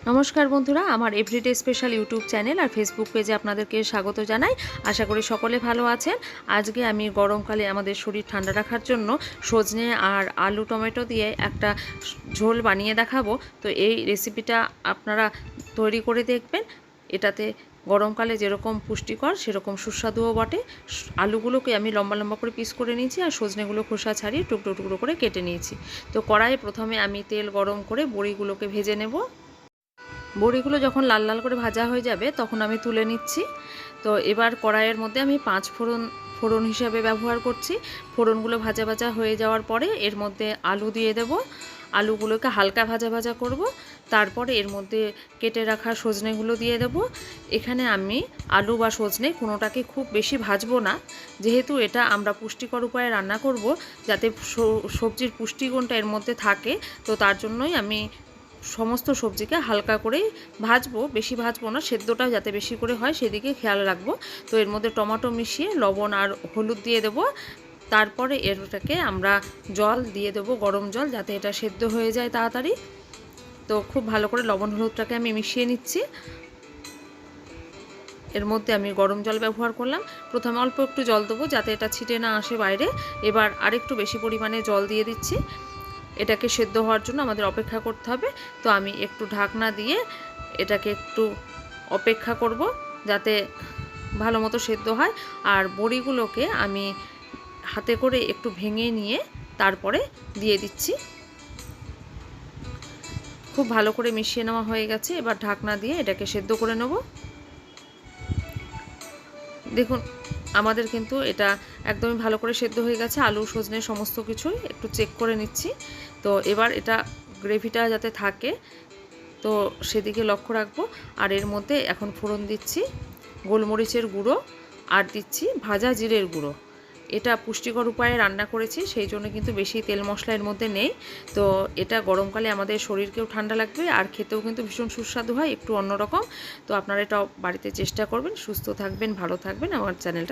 নমস্কার বন্ধুরা, আমার এভরিডে স্পেশাল ইউটিউব চ্যানেল আর ফেসবুক পেজে আপনাদেরকে স্বাগত জানাই। আশা করি সকলে ভালো আছেন। আজকে আমি গরমকালে আমাদের শরীর ঠান্ডা রাখার জন্য সজনে আর আলু টমেটো দিয়ে একটা ঝোল বানিয়ে দেখাবো। তো এই রেসিপিটা আপনারা তৈরি করে দেখবেন। এটাতে গরমকালে যেরকম পুষ্টিকর সেরকম সুস্বাদুও বটে। আলুগুলোকে আমি লম্বা লম্বা করে পিস করে নিয়েছি আর সজনেগুলো খোসা ছাড়িয়ে টুকরো টুকরো করে কেটে নিয়েছি। তো কড়াইয়ে প্রথমে আমি তেল গরম করে বড়িগুলোকে ভেজে নেব। বড়িগুলো যখন লাল লাল করে ভাজা হয়ে যাবে তখন আমি তুলে নিচ্ছি। তো এবার কড়াইয়ের মধ্যে আমি 5 ফোড়ন হিসাবে ব্যবহার করছি। ফোড়নগুলো ভাজা ভাজা হয়ে যাওয়ার পরে এর মধ্যে আলু দিয়ে দেব। আলুগুলোকে হালকা ভাজা ভাজা করব। তারপরে এর মধ্যে কেটে রাখা সজনেগুলো দিয়ে দেব। এখানে আমি আলু বা সজনে কোনোটাকে খুব বেশি ভাজবো না, যেহেতু এটা আমরা পুষ্টিকর উপায়ে রান্না করব, যাতে সবজির পুষ্টিগুণটা এর মধ্যে থাকে। তো তার জন্যই আমি সমস্ত সবজিকে হালকা করেই ভাজবো, বেশি ভাজবো না, সেদ্ধটা যাতে বেশি করে হয় সেদিকে খেয়াল রাখবো। তো এর মধ্যে টমেটো মিশিয়ে লবণ আর হলুদ দিয়ে দেবো। তারপরে এটাকে আমরা জল দিয়ে দেবো, গরম জল, যাতে এটা সেদ্ধ হয়ে যায় তাড়াতাড়ি। তো খুব ভালো করে লবণ হলুদটাকে আমি মিশিয়ে নিচ্ছি। এর মধ্যে আমি গরম জল ব্যবহার করলাম। প্রথমে অল্প একটু জল দেবো যাতে এটা ছিটে না আসে বাইরে। এবার আরেকটু বেশি পরিমাণে জল দিয়ে দিচ্ছি। এটাকে সেদ্ধ হওয়ার জন্য আমাদের অপেক্ষা করতে হবে। তো আমি একটু ঢাকনা দিয়ে এটাকে একটু অপেক্ষা করব যাতে ভালো মতো সেদ্ধ হয়। আর বড়িগুলোকে আমি হাতে করে একটু ভেঙে নিয়ে তারপরে দিয়ে দিচ্ছি। খুব ভালো করে মিশিয়ে নেওয়া হয়ে গেছে। এবার ঢাকনা দিয়ে এটাকে সেদ্ধ করে নেব। দেখুন, আমাদের কিন্তু এটা একদমই ভালো করে সেদ্ধ হয়ে গেছে। আলু সজনে সমস্ত কিছুই একটু চেক করে নিচ্ছি। তো এবার এটা গ্রেভিটা যাতে থাকে তো সেদিকে লক্ষ্য রাখবো। আর এর মধ্যে এখন ফোড়ন দিচ্ছি গোলমরিচের গুঁড়ো আর দিচ্ছি ভাজা জিরের গুঁড়ো। এটা পুষ্টিকর উপায়ে রান্না করেছি, সেই জন্য কিন্তু বেশি তেল মশলা এর মধ্যে নেই। তো এটা গরমকালে আমাদের শরীরকেও ঠান্ডা লাগবে আর খেতেও কিন্তু ভীষণ সুস্বাদু হয়, একটু অন্যরকম। তো আপনারা এটা বাড়িতে চেষ্টা করবেন। সুস্থ থাকবেন, ভালো থাকবেন। আমার চ্যানেলটা